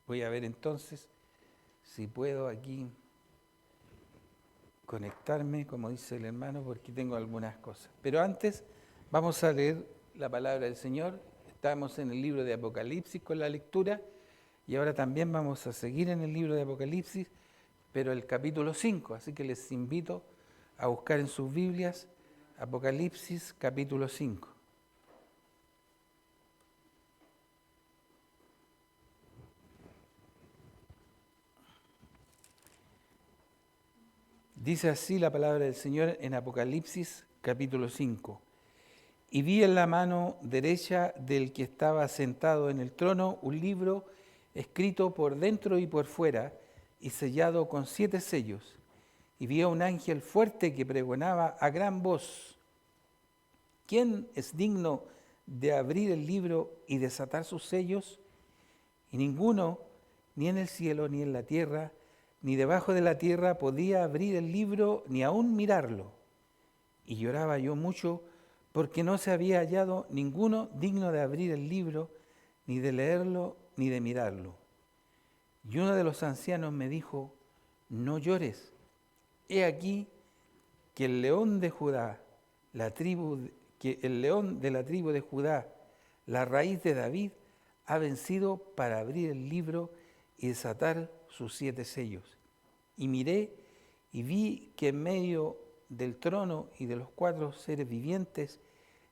Voy a ver entonces si puedo aquí conectarme, como dice el hermano, porque tengo algunas cosas. Pero antes vamos a leer la palabra del Señor. Estamos en el libro de Apocalipsis con la lectura y ahora también vamos a seguir en el libro de Apocalipsis, pero el capítulo 5. Así que les invito a buscar en sus Biblias Apocalipsis capítulo 5. Dice así la palabra del Señor en Apocalipsis capítulo 5. Y vi en la mano derecha del que estaba sentado en el trono un libro escrito por dentro y por fuera y sellado con 7 sellos. Y vi a un ángel fuerte que pregonaba a gran voz: ¿quién es digno de abrir el libro y desatar sus sellos? Y ninguno, ni en el cielo, ni en la tierra, ni debajo de la tierra, podía abrir el libro ni aún mirarlo. Y lloraba yo mucho porque no se había hallado ninguno digno de abrir el libro, ni de leerlo, ni de mirarlo. Y uno de los ancianos me dijo: no llores, he aquí que el león de Judá, que el león de la tribu de Judá, la raíz de David, ha vencido para abrir el libro y desatar sus 7 sellos. Y miré y vi que en medio del trono y de los 4 seres vivientes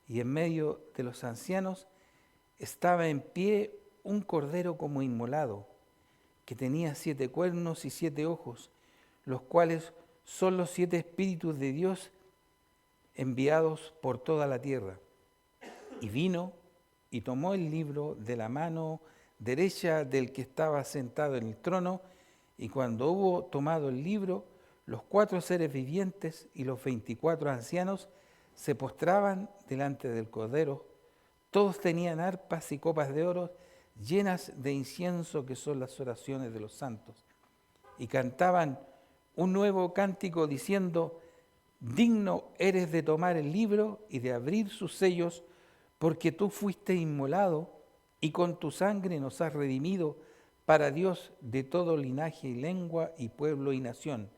y en medio de los ancianos estaba en pie un cordero como inmolado, que tenía 7 cuernos y 7 ojos, los cuales son los 7 espíritus de Dios enviados por toda la tierra. Y vino y tomó el libro de la mano derecha del que estaba sentado en el trono, y cuando hubo tomado el libro, los 4 seres vivientes y los 24 ancianos se postraban delante del Cordero. Todos tenían arpas y copas de oro llenas de incienso, que son las oraciones de los santos, y cantaban un nuevo cántico diciendo: digno eres de tomar el libro y de abrir sus sellos, porque tú fuiste inmolado y con tu sangre nos has redimido para Dios de todo linaje y lengua y pueblo y nación.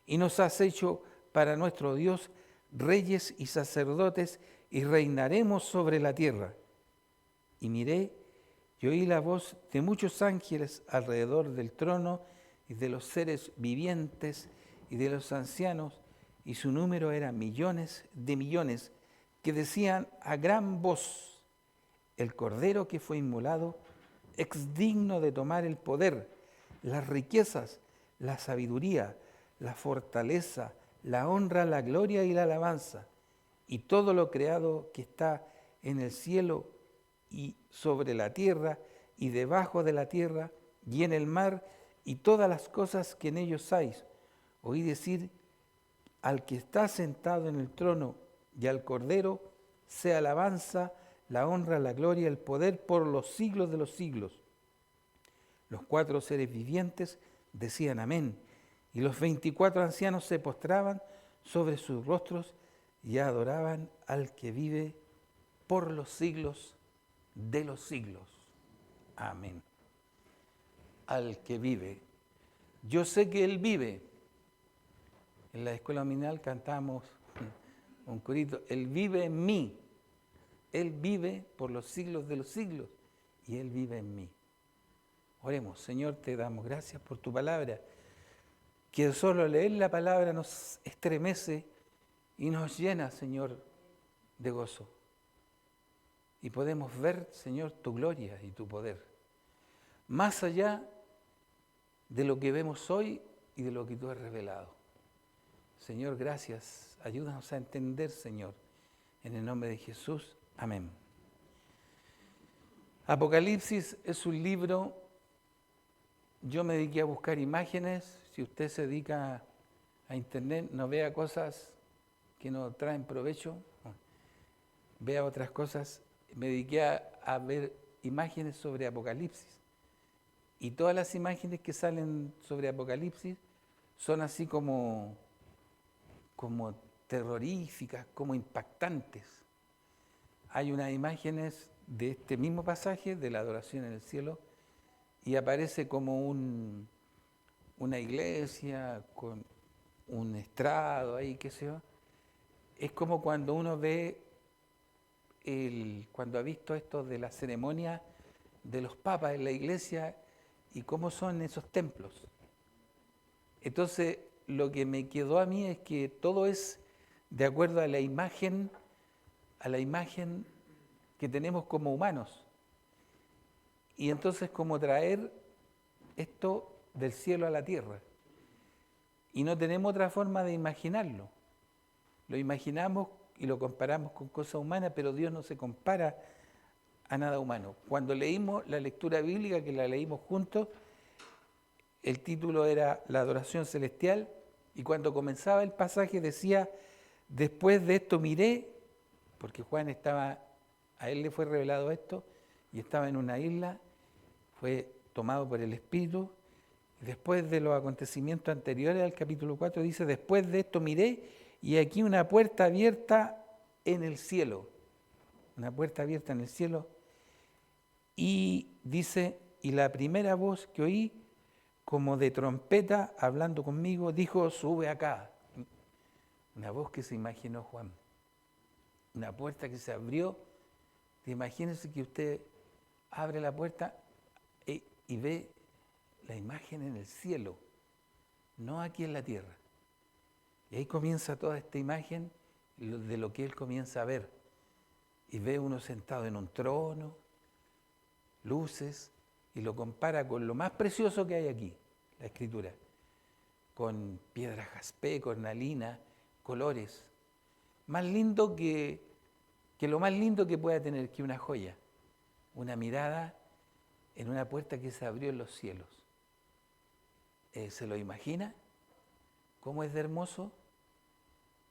Y nos has hecho para nuestro Dios reyes y sacerdotes, y reinaremos sobre la tierra. Y miré y oí la voz de muchos ángeles alrededor del trono y de los seres vivientes y de los ancianos, y su número era millones de millones, que decían a gran voz: el Cordero que fue inmolado es digno de tomar el poder, las riquezas, la sabiduría, la fortaleza, la honra, la gloria y la alabanza. Y todo lo creado que está en el cielo y sobre la tierra y debajo de la tierra y en el mar, y todas las cosas que en ellos hay. Oí decir al que está sentado en el trono y al Cordero sea alabanza, la honra, la gloria, el poder por los siglos de los siglos. Los 4 seres vivientes decían amén, y los 24 ancianos se postraban sobre sus rostros y adoraban al que vive por los siglos de los siglos. Amén. Al que vive. Yo sé que Él vive. En la escuela dominical cantamos un corito: Él vive en mí. Él vive por los siglos de los siglos y Él vive en mí. Oremos. Señor, te damos gracias por tu palabra, que solo leer la palabra nos estremece y nos llena, Señor, de gozo. Y podemos ver, Señor, tu gloria y tu poder, más allá de lo que vemos hoy y de lo que tú has revelado. Señor, gracias. Ayúdanos a entender, Señor. En el nombre de Jesús. Amén. Apocalipsis es un libro. Yo me dediqué a buscar imágenes. Si usted se dedica a internet, no vea cosas que no traen provecho, vea otras cosas. Me dediqué a ver imágenes sobre Apocalipsis. Y todas las imágenes que salen sobre Apocalipsis son así como terroríficas, como impactantes. Hay unas imágenes de este mismo pasaje, de la adoración en el cielo, y aparece como una iglesia con un estrado ahí, qué sé yo. Es como cuando uno ve, cuando ha visto esto de la ceremonia de los papas en la iglesia y cómo son esos templos. Entonces, lo que me quedó a mí es que todo es de acuerdo a la imagen que tenemos como humanos. Y entonces como traer esto del cielo a la tierra. Y no tenemos otra forma de imaginarlo. Lo imaginamos y lo comparamos con cosas humanas, pero Dios no se compara a nada humano. Cuando leímos la lectura bíblica, que la leímos juntos, el título era La adoración celestial, y cuando comenzaba el pasaje decía, después de esto miré, porque Juan a él le fue revelado esto, y estaba en una isla, fue tomado por el Espíritu. Después de los acontecimientos anteriores al capítulo 4, dice, después de esto miré, y aquí una puerta abierta en el cielo. Una puerta abierta en el cielo. Y dice, y la primera voz que oí, como de trompeta, hablando conmigo, dijo, sube acá. Una voz que se imaginó Juan. Una puerta que se abrió. Imagínense que usted abre la puerta y ve la imagen en el cielo, no aquí en la tierra. Y ahí comienza toda esta imagen de lo que él comienza a ver. Y ve uno sentado en un trono, luces, y lo compara con lo más precioso que hay aquí, la Escritura, con piedra jaspe, cornalina, colores. Más lindo que lo más lindo que pueda tener que una joya, una mirada en una puerta que se abrió en los cielos. ¿Se lo imagina? ¿Cómo es de hermoso?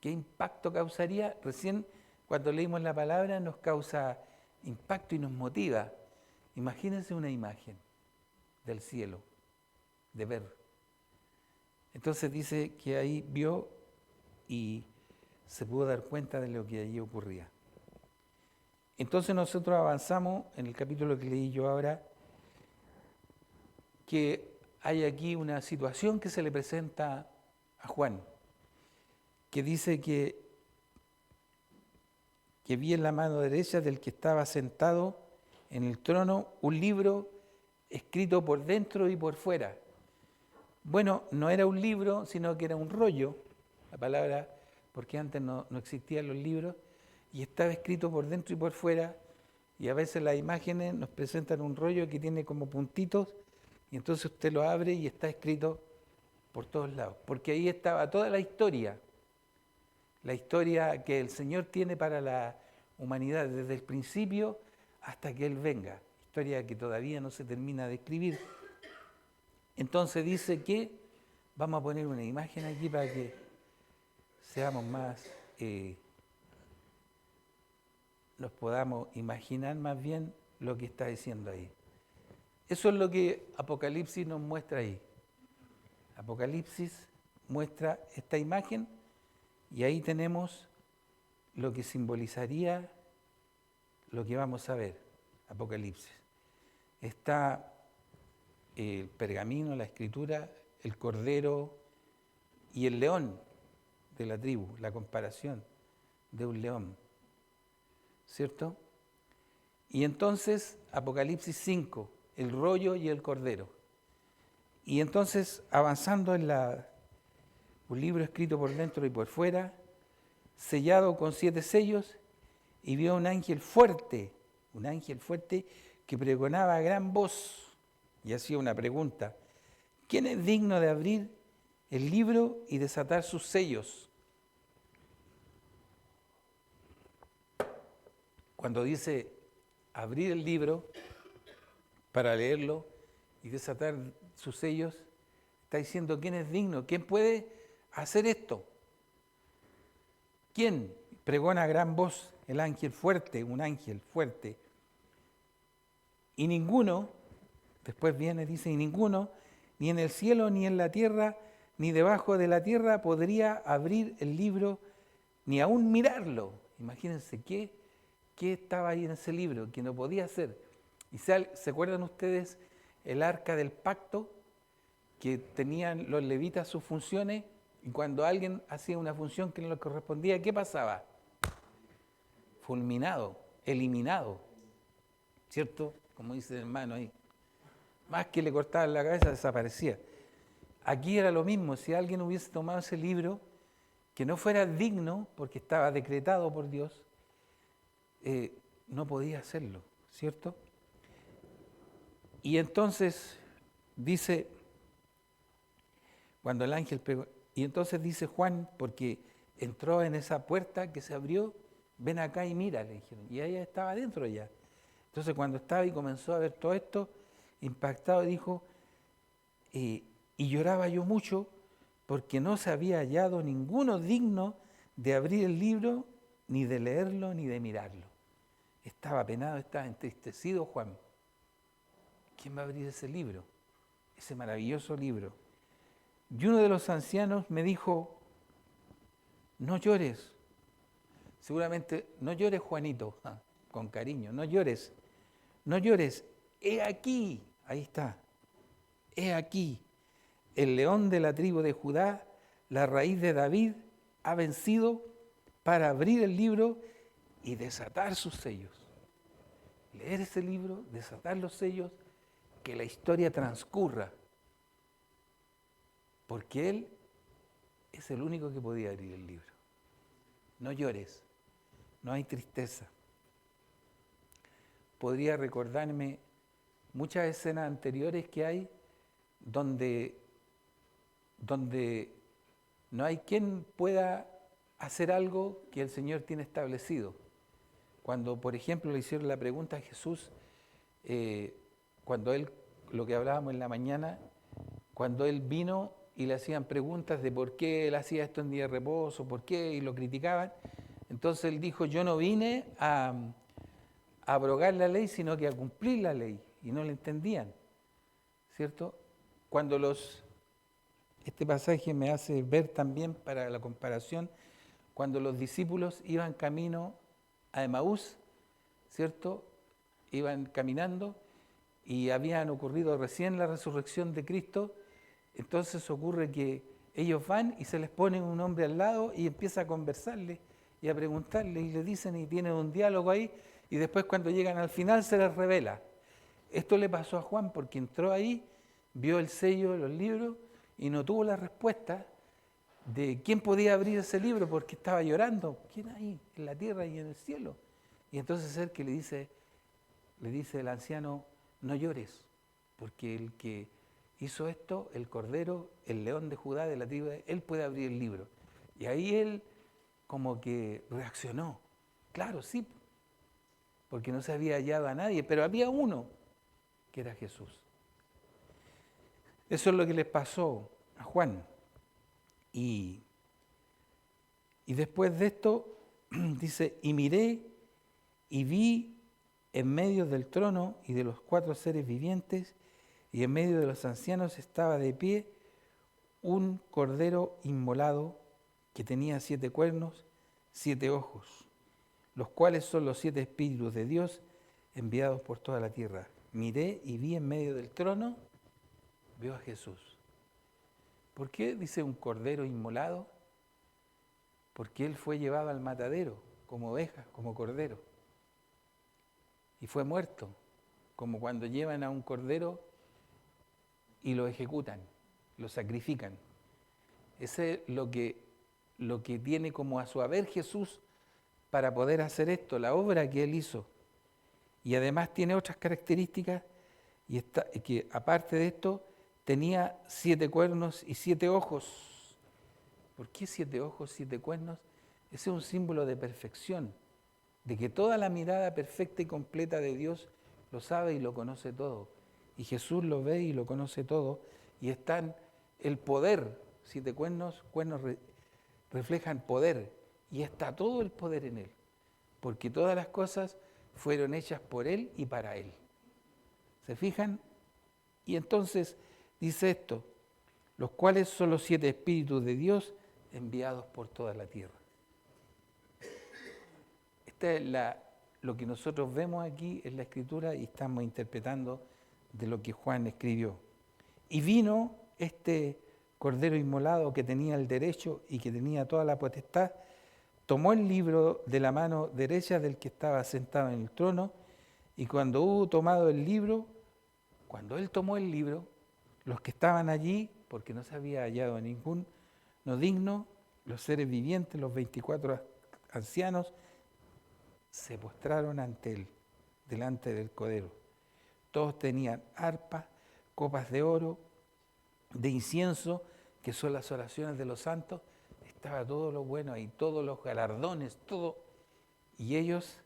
¿Qué impacto causaría? Recién cuando leímos la palabra nos causa impacto y nos motiva. Imagínense una imagen del cielo, de ver. Entonces dice que ahí vio y se pudo dar cuenta de lo que allí ocurría. Entonces nosotros avanzamos en el capítulo que leí yo ahora, que hay aquí una situación que se le presenta a Juan, que dice que vi en la mano derecha del que estaba sentado en el trono un libro escrito por dentro y por fuera. Bueno, no era un libro, sino que era un rollo, la palabra, porque antes no existían los libros, y estaba escrito por dentro y por fuera, y a veces las imágenes nos presentan un rollo que tiene como puntitos, y entonces usted lo abre y está escrito por todos lados, porque ahí estaba toda la historia que el Señor tiene para la humanidad desde el principio hasta que Él venga, historia que todavía no se termina de escribir. Entonces dice que, vamos a poner una imagen aquí para que seamos más, nos podamos imaginar más bien lo que está diciendo ahí. Eso es lo que Apocalipsis nos muestra ahí. Apocalipsis muestra esta imagen y ahí tenemos lo que simbolizaría lo que vamos a ver, Apocalipsis. Está el pergamino, la escritura, el cordero y el león de la tribu, la comparación de un león, ¿cierto? Y entonces, Apocalipsis 5, el rollo y el cordero. Y entonces, avanzando en un libro escrito por dentro y por fuera, sellado con 7 sellos, y vio un ángel fuerte que pregonaba a gran voz y hacía una pregunta: ¿quién es digno de abrir el libro y desatar sus sellos? Cuando dice abrir el libro para leerlo y desatar sus sellos, está diciendo quién es digno, quién puede hacer esto. ¿Quién? Pregona a gran voz el ángel fuerte, un ángel fuerte. Y ninguno, después viene, dice, y ninguno, ni en el cielo, ni en la tierra, ni debajo de la tierra, podría abrir el libro, ni aún mirarlo. Imagínense qué estaba ahí en ese libro, que no podía hacer. ¿Y se acuerdan ustedes el arca del pacto, que tenían los levitas sus funciones, y cuando alguien hacía una función que no le correspondía, ¿qué pasaba? Fulminado, eliminado, ¿cierto? Como dice el hermano ahí. Más que le cortaban la cabeza, desaparecía. Aquí era lo mismo, si alguien hubiese tomado ese libro, que no fuera digno, porque estaba decretado por Dios, no podía hacerlo, ¿cierto? Y entonces dice, cuando el ángel pegó, y entonces dice Juan, porque entró en esa puerta que se abrió, ven acá y mira, le dijeron, y ella estaba adentro ya. Entonces cuando estaba y comenzó a ver todo esto, impactado dijo, y lloraba yo mucho porque no se había hallado ninguno digno de abrir el libro, ni de leerlo, ni de mirarlo. Estaba penado, estaba entristecido Juan. ¿Quién va a abrir ese libro? Ese maravilloso libro. Y uno de los ancianos me dijo, no llores. Seguramente, no llores Juanito, con cariño, no llores. No llores, he aquí, ahí está, he aquí, el león de la tribu de Judá, la raíz de David, ha vencido para abrir el libro y desatar sus sellos. Leer ese libro, desatar los sellos, que la historia transcurra. Porque Él es el único que podía abrir el libro. No llores, no hay tristeza. Podría recordarme muchas escenas anteriores que hay donde no hay quien pueda hacer algo que el Señor tiene establecido. Cuando, por ejemplo, le hicieron la pregunta a Jesús, cuando Él, lo que hablábamos en la mañana, cuando Él vino y le hacían preguntas de por qué Él hacía esto en día de reposo, por qué, y lo criticaban, entonces Él dijo, yo no vine a abrogar la ley, sino que a cumplir la ley, y no la entendían, ¿cierto? Este pasaje me hace ver también, para la comparación, cuando los discípulos iban camino a Emaús, ¿cierto? Iban caminando y habían ocurrido recién la resurrección de Cristo, entonces ocurre que ellos van y se les pone un hombre al lado y empieza a conversarle y a preguntarle y le dicen y tienen un diálogo ahí y después cuando llegan al final se les revela. Esto le pasó a Juan porque entró ahí, vio el sello de los libros y no tuvo la respuesta de quién podía abrir ese libro porque estaba llorando. ¿Quién ahí? En la tierra y en el cielo. Y entonces él que le dice el anciano, no llores, porque el que hizo esto, el Cordero, el León de Judá, de la tribu, él puede abrir el libro. Y ahí él como que reaccionó. Claro, sí, porque no se había hallado a nadie, pero había uno, que era Jesús. Eso es lo que les pasó a Juan. Y después de esto, dice, y miré y vi en medio del trono y de los 4 seres vivientes y en medio de los ancianos estaba de pie un cordero inmolado que tenía 7 cuernos, 7 ojos, los cuales son los 7 espíritus de Dios enviados por toda la tierra. Miré y vi en medio del trono, veo a Jesús. ¿Por qué dice un cordero inmolado? Porque Él fue llevado al matadero como oveja, como cordero. Y fue muerto, como cuando llevan a un cordero y lo ejecutan, lo sacrifican. Ese es lo que tiene como a su haber Jesús para poder hacer esto, la obra que Él hizo. Y además tiene otras características, y que aparte de esto, tenía 7 cuernos y 7 ojos. ¿Por qué 7 ojos, 7 cuernos? Ese es un símbolo de perfección, de que toda la mirada perfecta y completa de Dios lo sabe y lo conoce todo. Y Jesús lo ve y lo conoce todo. Y están el poder, 7 cuernos reflejan poder. Y está todo el poder en Él. Porque todas las cosas fueron hechas por Él y para Él. ¿Se fijan? Y entonces dice esto, los cuales son los 7 espíritus de Dios enviados por toda la tierra. Esta es lo que nosotros vemos aquí en la Escritura y estamos interpretando de lo que Juan escribió. Y vino este Cordero inmolado que tenía el derecho y que tenía toda la potestad, tomó el libro de la mano derecha del que estaba sentado en el trono, y cuando hubo tomado el libro, cuando él tomó el libro, los que estaban allí, porque no se había hallado ninguno digno, los seres vivientes, los 24 ancianos, se postraron ante él, delante del Cordero. Todos tenían arpas, copas de oro, de incienso, que son las oraciones de los santos. Estaba todo lo bueno ahí, todos los galardones, todo. Y ellos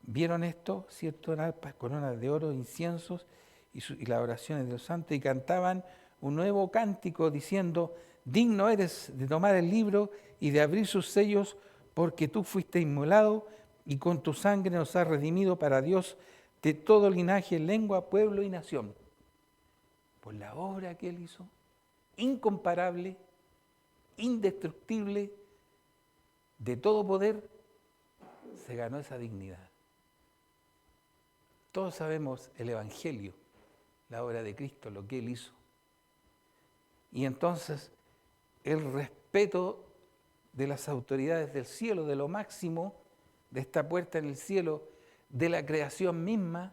vieron esto, ¿cierto? En arpas, coronas de oro, inciensos y las oraciones de los santos, y cantaban un nuevo cántico diciendo: digno eres de tomar el libro y de abrir sus sellos, porque tú fuiste inmolado y con tu sangre nos has redimido para Dios de todo linaje, lengua, pueblo y nación. Por la obra que él hizo, incomparable, indestructible, de todo poder, se ganó esa dignidad. Todos sabemos el Evangelio, la obra de Cristo, lo que él hizo. Y entonces el respeto de las autoridades del cielo, de lo máximo, de esta puerta en el cielo, de la creación misma,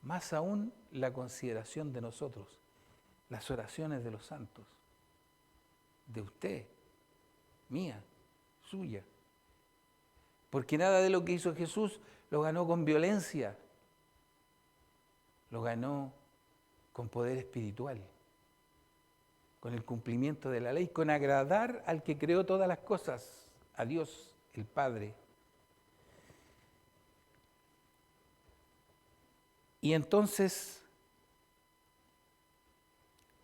más aún la consideración de nosotros, las oraciones de los santos, de usted, mía, suya. Porque nada de lo que hizo Jesús lo ganó con violencia, lo ganó con poder espiritual, con el cumplimiento de la ley, con agradar al que creó todas las cosas, a Dios, el Padre. Y entonces,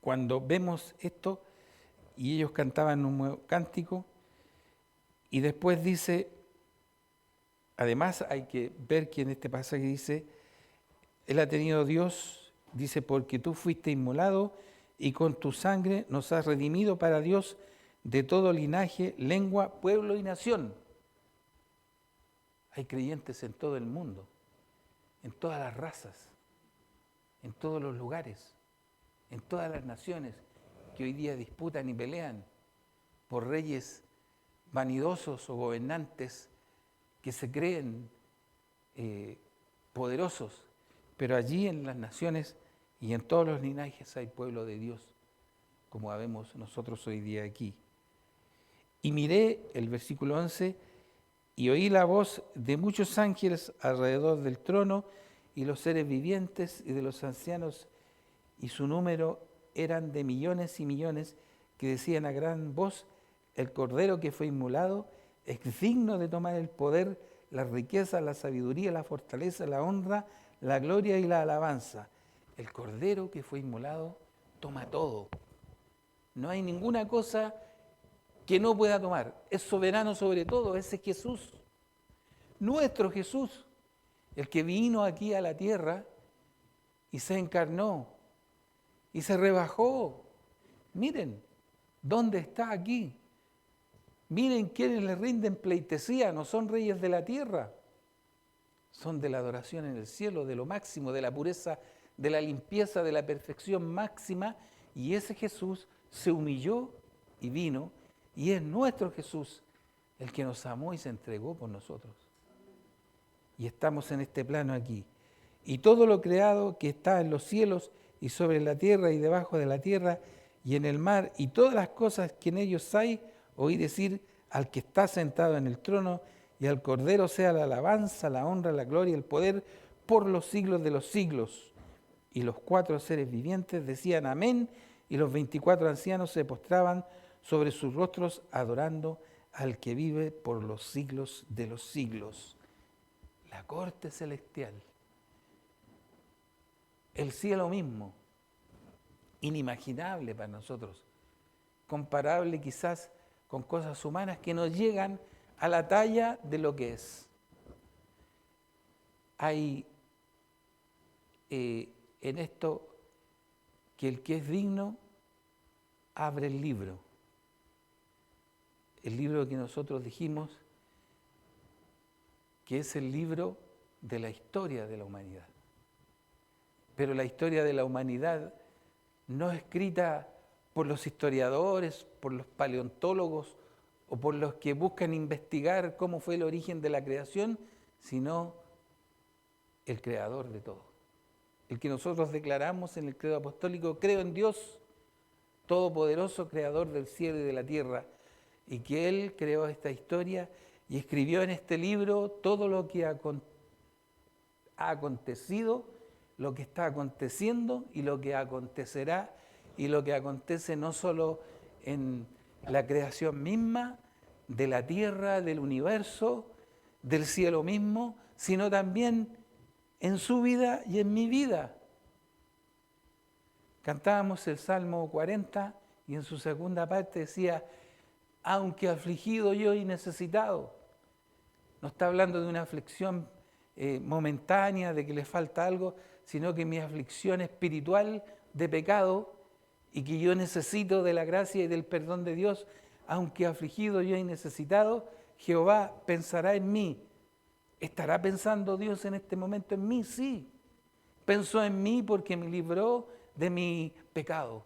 cuando vemos esto, y ellos cantaban un nuevo cántico, y después dice, además hay que ver que en este pasaje dice, Él ha tenido Dios, dice, porque tú fuiste inmolado y con tu sangre nos has redimido para Dios de todo linaje, lengua, pueblo y nación. Hay creyentes en todo el mundo, en todas las razas, en todos los lugares, en todas las naciones que hoy día disputan y pelean por reyes vanidosos o gobernantes que se creen poderosos, pero allí en las naciones y en todos los linajes hay pueblo de Dios, como vemos nosotros hoy día aquí. Y miré, el versículo 11, y oí la voz de muchos ángeles alrededor del trono y los seres vivientes y de los ancianos, y su número eran de millones y millones, que decían a gran voz: el Cordero que fue inmolado es digno de tomar el poder, la riqueza, la sabiduría, la fortaleza, la honra, la gloria y la alabanza. El Cordero que fue inmolado toma todo. No hay ninguna cosa que no pueda tomar. Es soberano sobre todo. Ese es Jesús. Nuestro Jesús, el que vino aquí a la tierra y se encarnó y se rebajó. Miren, ¿dónde está aquí? Miren quiénes le rinden pleitesía, no son reyes de la tierra, son de la adoración en el cielo, de lo máximo, de la pureza, de la limpieza, de la perfección máxima, y ese Jesús se humilló y vino, y es nuestro Jesús el que nos amó y se entregó por nosotros. Y estamos en este plano aquí. Y todo lo creado que está en los cielos y sobre la tierra y debajo de la tierra y en el mar, y todas las cosas que en ellos hay, oí decir al que está sentado en el trono y al Cordero sea la alabanza, la honra, la gloria y el poder por los siglos de los siglos. Y los 4 seres vivientes decían amén, y los 24 ancianos se postraban sobre sus rostros adorando al que vive por los siglos de los siglos. La corte celestial, el cielo mismo, inimaginable para nosotros, comparable quizás con cosas humanas que nos llegan a la talla de lo que es. Hay en esto que el que es digno abre el libro que nosotros dijimos que es el libro de la historia de la humanidad. pero la historia de la humanidad no es escrita por los historiadores, por los paleontólogos o por los que buscan investigar cómo fue el origen de la creación, sino el creador de todo. El que nosotros declaramos en el credo apostólico: creo en Dios todopoderoso, creador del cielo y de la tierra, y que Él creó esta historia y escribió en este libro todo lo que ha acontecido, lo que está aconteciendo y lo que acontecerá, y lo que acontece no solo en la creación misma, de la tierra, del universo, del cielo mismo, sino también en su vida y en mi vida. Cantábamos el Salmo 40 y en su segunda parte decía: aunque afligido yo y necesitado. No está hablando de una aflicción momentánea, de que le falta algo, sino que mi aflicción espiritual de pecado y que yo necesito de la gracia y del perdón de Dios, aunque afligido yo y necesitado, Jehová pensará en mí. ¿Estará pensando Dios en este momento en mí? Sí. Pensó en mí porque me libró de mi pecado,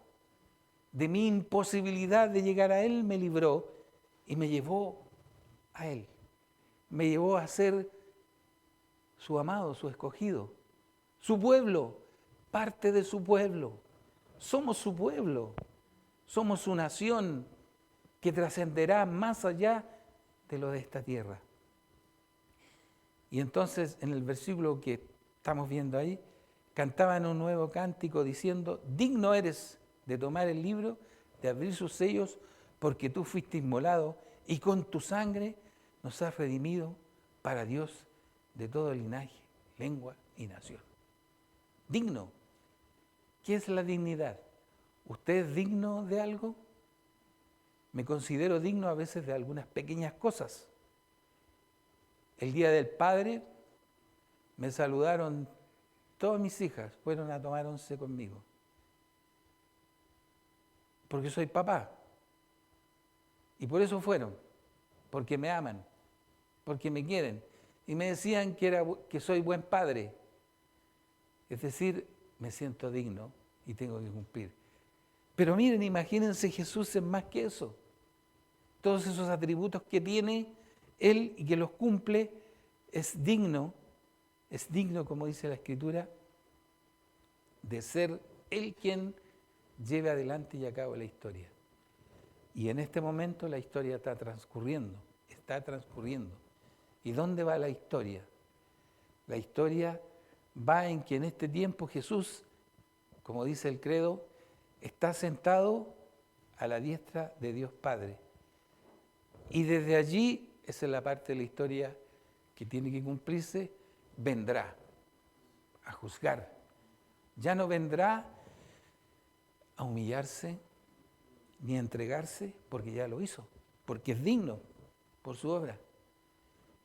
de mi imposibilidad de llegar a Él, me libró y me llevó a Él. Me llevó a ser su amado, su escogido, su pueblo, parte de su pueblo. Somos su pueblo, somos su nación que trascenderá más allá de lo de esta tierra. Y entonces en el versículo que estamos viendo ahí, cantaban un nuevo cántico diciendo: digno eres de tomar el libro, de abrir sus sellos, porque tú fuiste inmolado y con tu sangre nos has redimido para Dios de todo linaje, lengua y nación. Digno. ¿Qué es la dignidad? ¿Usted es digno de algo? Me considero digno a veces de algunas pequeñas cosas. El Día del Padre me saludaron todas mis hijas, fueron a tomar once conmigo. Porque soy papá. Y por eso fueron, porque me aman, porque me quieren. Y me decían que soy buen padre. Es decir, me siento digno y tengo que cumplir. Pero miren, imagínense, Jesús es más que eso. Todos esos atributos que tiene Él y que los cumple, es digno, como dice la Escritura, de ser Él quien lleve adelante y a cabo la historia. Y en este momento la historia está transcurriendo. ¿Y dónde va la historia? La historia va en que en este tiempo Jesús, como dice el credo, está sentado a la diestra de Dios Padre. Y desde allí, esa es la parte de la historia que tiene que cumplirse, vendrá a juzgar. Ya no vendrá a humillarse ni a entregarse, porque ya lo hizo, porque es digno por su obra,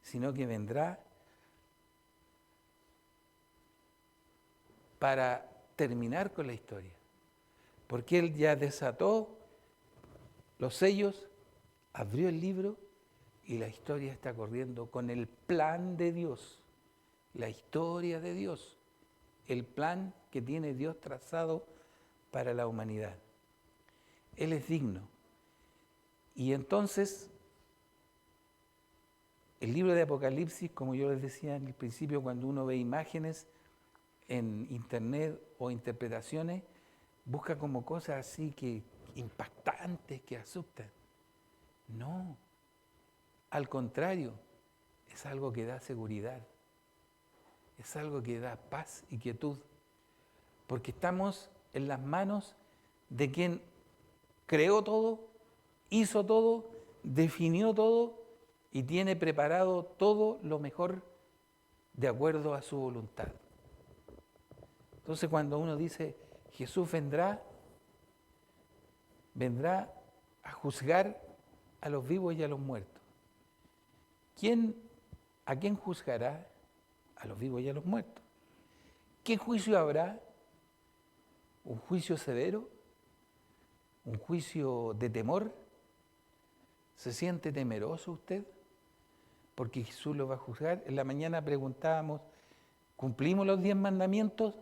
sino que vendrá para terminar con la historia, porque Él ya desató los sellos, abrió el libro y la historia está corriendo con el plan de Dios, la historia de Dios, el plan que tiene Dios trazado para la humanidad. Él es digno. Y entonces, el libro de Apocalipsis, como yo les decía en el principio, cuando uno ve imágenes en internet o interpretaciones, busca como cosas así que impactantes, que asustan. No, al contrario, es algo que da seguridad, es algo que da paz y quietud, porque estamos en las manos de quien creó todo, hizo todo, definió todo y tiene preparado todo lo mejor de acuerdo a su voluntad. Entonces cuando uno dice Jesús vendrá a juzgar a los vivos y a los muertos. ¿A quién juzgará? A los vivos y a los muertos. ¿Qué juicio habrá? ¿Un juicio severo? ¿Un juicio de temor? ¿Se siente temeroso usted? Porque Jesús lo va a juzgar. En la mañana preguntábamos, ¿cumplimos los 10 mandamientos?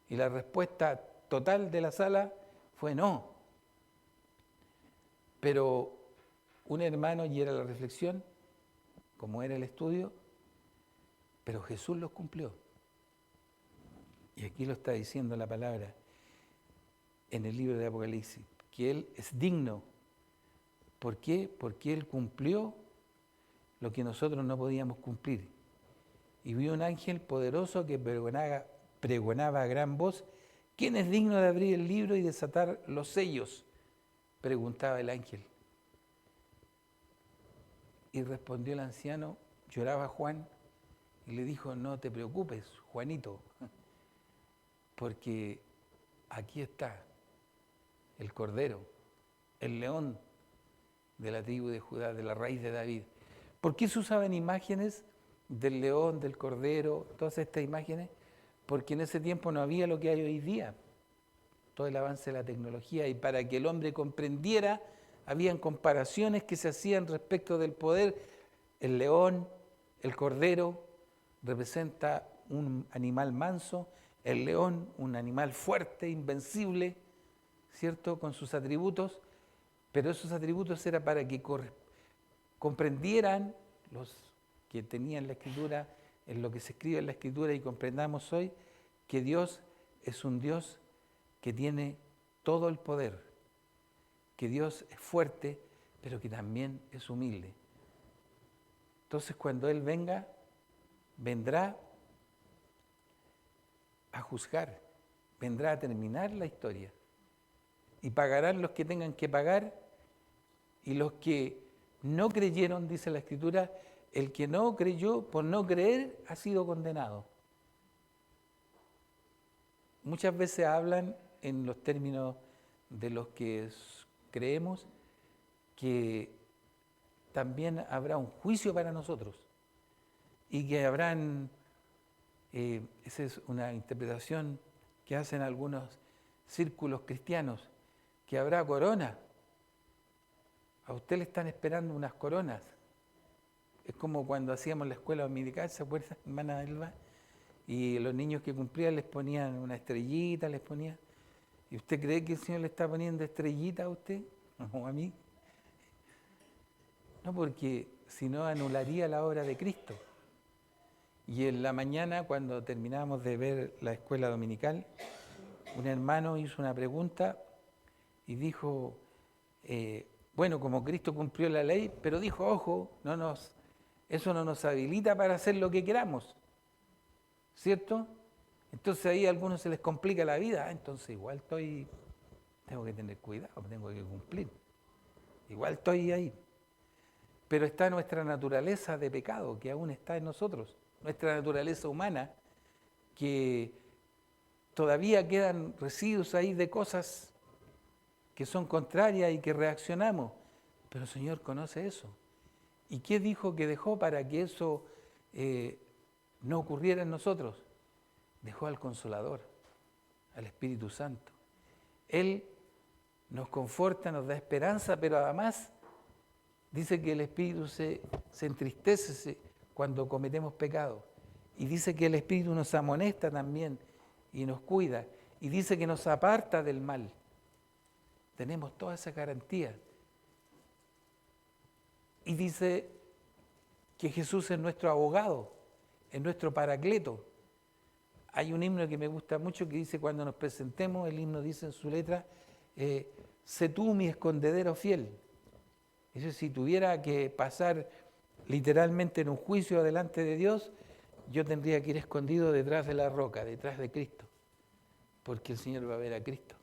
Y la respuesta total de la sala fue no. Pero un hermano, y era la reflexión, como era el estudio, pero Jesús los cumplió. Y aquí lo está diciendo la palabra en el libro de Apocalipsis, que Él es digno. ¿Por qué? Porque Él cumplió lo que nosotros no podíamos cumplir. Y vio un ángel poderoso que pregonaba a gran voz: ¿quién es digno de abrir el libro y desatar los sellos?, preguntaba el ángel. Y respondió el anciano, lloraba Juan, y le dijo: no te preocupes, Juanito, porque aquí está el Cordero, el león de la tribu de Judá, de la raíz de David. ¿Por qué se usaban imágenes del león, del Cordero, todas estas imágenes? Porque en ese tiempo no había lo que hay hoy día, todo el avance de la tecnología, y para que el hombre comprendiera, habían comparaciones que se hacían respecto del poder. El león, el Cordero, representa un animal manso, el león, un animal fuerte, invencible, ¿cierto?, con sus atributos, pero esos atributos era para que comprendieran los que tenían la Escritura, en lo que se escribe en la Escritura, y comprendamos hoy que Dios es un Dios que tiene todo el poder, que Dios es fuerte, pero que también es humilde. Entonces, cuando Él venga, vendrá a juzgar, vendrá a terminar la historia, y pagarán los que tengan que pagar, y los que no creyeron, dice la Escritura, el que no creyó por no creer ha sido condenado. Muchas veces hablan en los términos de los que creemos que también habrá un juicio para nosotros y que habrán, esa es una interpretación que hacen algunos círculos cristianos, que habrá corona. A usted le están esperando unas coronas. Es como cuando hacíamos la escuela dominical, ¿se acuerda, hermana Elba? Y los niños que cumplían les ponían una estrellita, les ponían. ¿Y usted cree que el Señor le está poniendo estrellita a usted o a mí? No, porque si no anularía la obra de Cristo. Y en la mañana, cuando terminábamos de ver la escuela dominical, un hermano hizo una pregunta y dijo, bueno, como Cristo cumplió la ley, pero dijo, ojo, eso no nos habilita para hacer lo que queramos, ¿cierto? Entonces ahí a algunos se les complica la vida, entonces igual tengo que tener cuidado, tengo que cumplir, igual estoy ahí. Pero está nuestra naturaleza de pecado, que aún está en nosotros, nuestra naturaleza humana, que todavía quedan residuos ahí de cosas que son contrarias y que reaccionamos, pero el Señor conoce eso. ¿Y qué dijo que dejó para que eso no ocurriera en nosotros? Dejó al Consolador, al Espíritu Santo. Él nos conforta, nos da esperanza, pero además dice que el Espíritu se entristece cuando cometemos pecado. Y dice que el Espíritu nos amonesta también y nos cuida. Y dice que nos aparta del mal. Tenemos toda esa garantía. Y dice que Jesús es nuestro abogado, es nuestro paracleto. Hay un himno que me gusta mucho que dice, cuando nos presentemos, el himno dice en su letra, sé tú mi escondedero fiel. Eso, si tuviera que pasar literalmente en un juicio delante de Dios, yo tendría que ir escondido detrás de la roca, detrás de Cristo, porque el Señor va a ver a Cristo.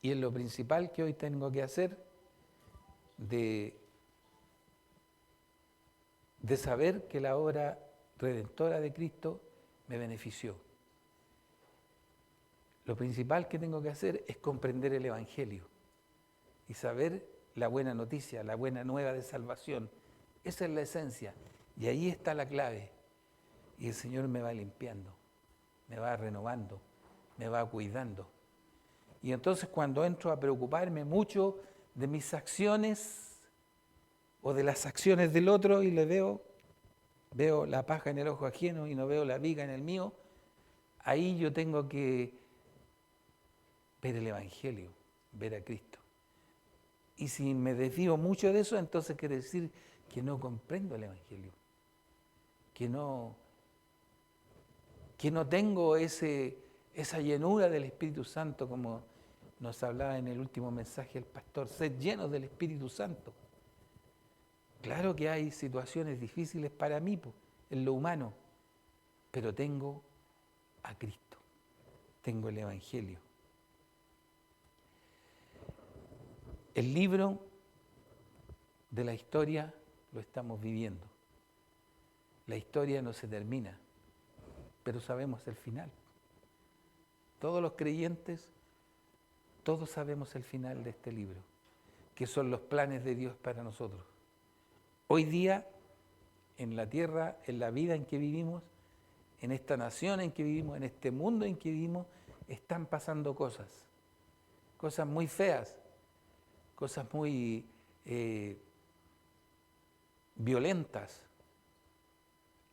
Y es lo principal que hoy tengo que hacer, de saber que la obra redentora de Cristo me benefició. Lo principal que tengo que hacer es comprender el Evangelio y saber la buena noticia, la buena nueva de salvación. Esa es la esencia. Y ahí está la clave. Y el Señor me va limpiando, me va renovando, me va cuidando. Y entonces, cuando entro a preocuparme mucho de mis acciones o de las acciones del otro y le veo la paja en el ojo ajeno y no veo la viga en el mío, ahí yo tengo que ver el Evangelio, ver a Cristo. Y si me desvío mucho de eso, entonces quiere decir que no comprendo el Evangelio, que no tengo esa llenura del Espíritu Santo, como nos hablaba en el último mensaje el pastor, sed llenos del Espíritu Santo. Claro que hay situaciones difíciles para mí, en lo humano, pero tengo a Cristo, tengo el Evangelio. El libro de la historia lo estamos viviendo. La historia no se termina, pero sabemos el final. Todos los creyentes, todos sabemos el final de este libro, que son los planes de Dios para nosotros. Hoy día, en la tierra, en la vida en que vivimos, en esta nación en que vivimos, en este mundo en que vivimos, están pasando cosas muy feas, cosas muy violentas.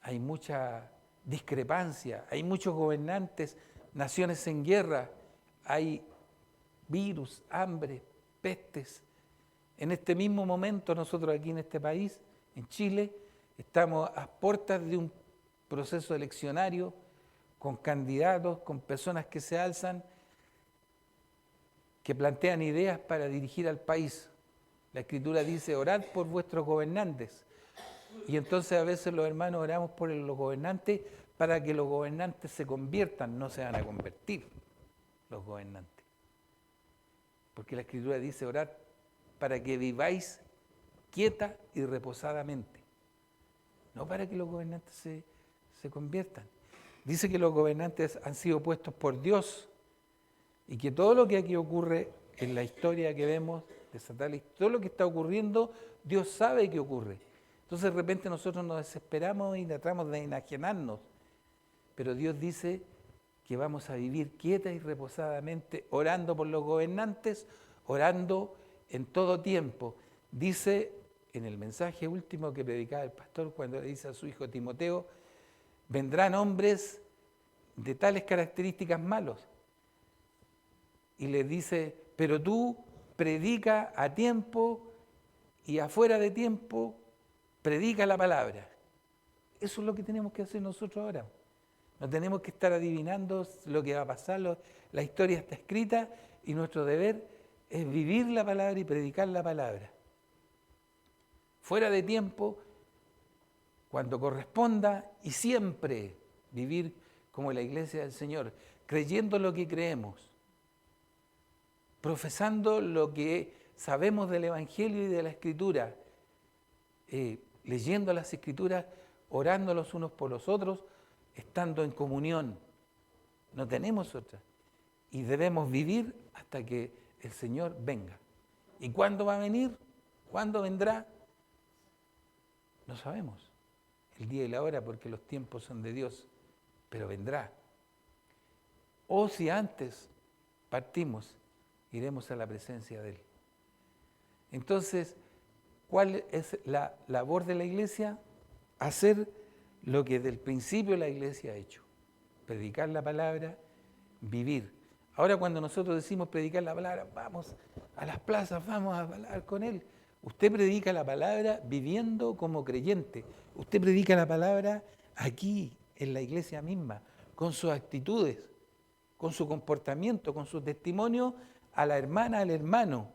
Hay mucha discrepancia, hay muchos gobernantes, naciones en guerra, hay virus, hambre, pestes. En este mismo momento nosotros aquí en este país, en Chile, estamos a puertas de un proceso eleccionario con candidatos, con personas que se alzan, que plantean ideas para dirigir al país. La Escritura dice, orad por vuestros gobernantes. Y entonces a veces los hermanos oramos por los gobernantes para que los gobernantes se conviertan, no se van a convertir los gobernantes. Porque la Escritura dice, orad para que viváis quieta y reposadamente. No para que los gobernantes se conviertan. Dice que los gobernantes han sido puestos por Dios y que todo lo que aquí ocurre en la historia que vemos, todo lo que está ocurriendo, Dios sabe que ocurre. Entonces de repente nosotros nos desesperamos y tratamos de enajenarnos. Pero Dios dice que vamos a vivir quieta y reposadamente, orando por los gobernantes, orando en todo tiempo. Dice en el mensaje último que predicaba el pastor cuando le dice a su hijo Timoteo, vendrán hombres de tales características malos. Y le dice, pero tú predica a tiempo y afuera de tiempo, predica la palabra. Eso es lo que tenemos que hacer nosotros ahora. No tenemos que estar adivinando lo que va a pasar, la historia está escrita y nuestro deber es vivir la palabra y predicar la palabra. Fuera de tiempo, cuando corresponda y siempre vivir como la iglesia del Señor, creyendo lo que creemos, profesando lo que sabemos del Evangelio y de la Escritura, leyendo las Escrituras, orando los unos por los otros, estando en comunión. No tenemos otra. Y debemos vivir hasta que el Señor venga. ¿Y cuándo va a venir? ¿Cuándo vendrá? No sabemos el día y la hora porque los tiempos son de Dios, pero vendrá. O si antes partimos, iremos a la presencia de Él. Entonces, ¿cuál es la labor de la iglesia? Hacer lo que desde el principio la iglesia ha hecho. Predicar la palabra, vivir. Ahora cuando nosotros decimos predicar la palabra, vamos a las plazas, vamos a hablar con Él. Usted predica la palabra viviendo como creyente. Usted predica la palabra aquí, en la iglesia misma, con sus actitudes, con su comportamiento, con su testimonio a la hermana, al hermano.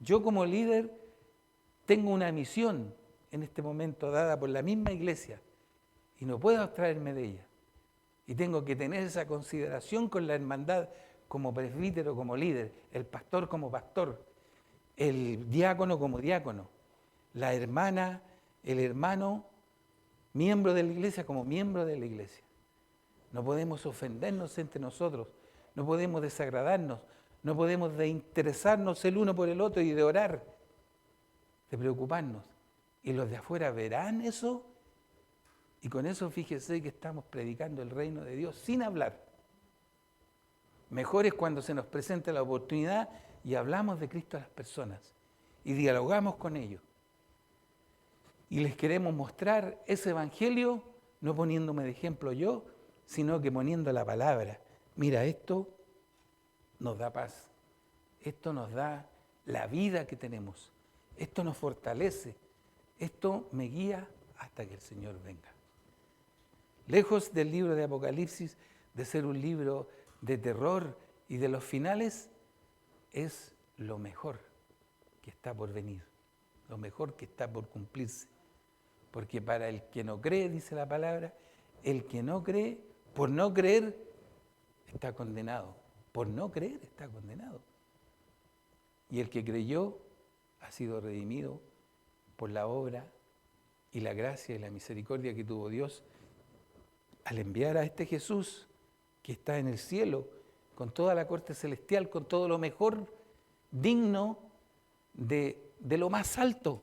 Yo como líder tengo una misión en este momento dada por la misma iglesia y no puedo abstraerme de ella. Y tengo que tener esa consideración con la hermandad como presbítero, como líder, el pastor como pastor, el diácono como diácono, la hermana, el hermano, miembro de la iglesia como miembro de la iglesia. No podemos ofendernos entre nosotros, no podemos desagradarnos, no podemos desinteresarnos el uno por el otro y de orar, de preocuparnos. Y los de afuera verán eso y con eso fíjese que estamos predicando el reino de Dios sin hablar. Mejor es cuando se nos presenta la oportunidad y hablamos de Cristo a las personas y dialogamos con ellos. Y les queremos mostrar ese evangelio, no poniéndome de ejemplo yo, sino que poniendo la palabra. Mira, esto nos da paz, esto nos da la vida que tenemos, esto nos fortalece, esto me guía hasta que el Señor venga. Lejos del libro de Apocalipsis de ser un libro de terror y de los finales, es lo mejor que está por venir, lo mejor que está por cumplirse. Porque para el que no cree, dice la palabra, el que no cree, por no creer, está condenado. Por no creer está condenado. Y el que creyó ha sido redimido por la obra y la gracia y la misericordia que tuvo Dios al enviar a este Jesús que está en el cielo, con toda la corte celestial, con todo lo mejor, digno de lo más alto,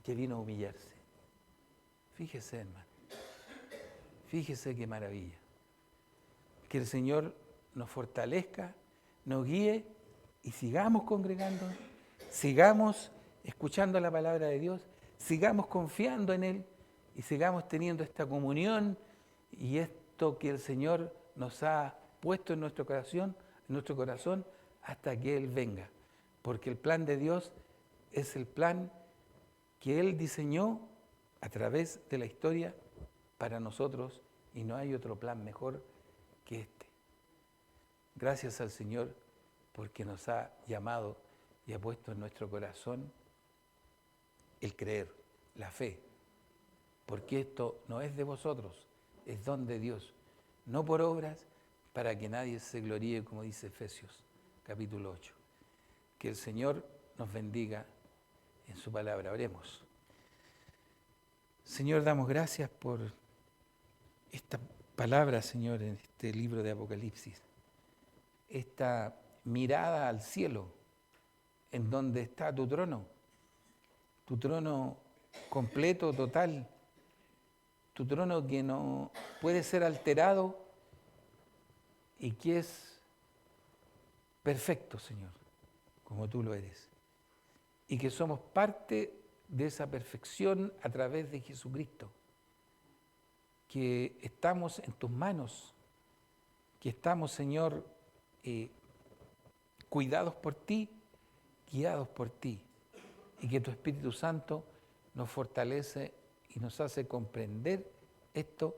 que vino a humillarse. Fíjese, hermano, fíjese qué maravilla. Que el Señor nos fortalezca, nos guíe y sigamos congregándonos, sigamos escuchando la palabra de Dios, sigamos confiando en Él y sigamos teniendo esta comunión y esto que el Señor nos ha puesto en nuestro corazón hasta que Él venga. Porque el plan de Dios es el plan que Él diseñó a través de la historia para nosotros y no hay otro plan mejor que este. Gracias al Señor porque nos ha llamado y ha puesto en nuestro corazón el creer, la fe. Porque esto no es de vosotros, es don de Dios. No por obras, para que nadie se gloríe, como dice Efesios, capítulo 8. Que el Señor nos bendiga en su palabra. Oremos. Señor, damos gracias por esta palabra, Señor, en este libro de Apocalipsis. Esta mirada al cielo, en donde está tu trono completo, total, tu trono que no puede ser alterado y que es perfecto, Señor, como tú lo eres. Y que somos parte de esa perfección a través de Jesucristo. Que estamos en tus manos, que estamos, Señor, cuidados por ti, guiados por ti. Y que tu Espíritu Santo nos fortalece y nos hace comprender esto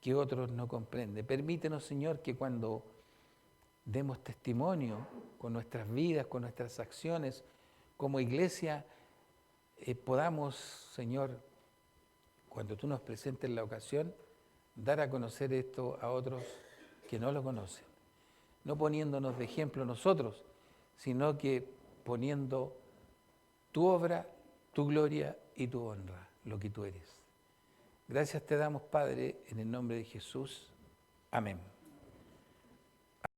que otros no comprenden. Permítenos, Señor, que cuando demos testimonio con nuestras vidas, con nuestras acciones, como iglesia, podamos, Señor, cuando tú nos presentes la ocasión, dar a conocer esto a otros que no lo conocen. No poniéndonos de ejemplo nosotros, sino que poniendo tu obra, tu gloria y tu honra, lo que tú eres. Gracias te damos, Padre, en el nombre de Jesús. Amén.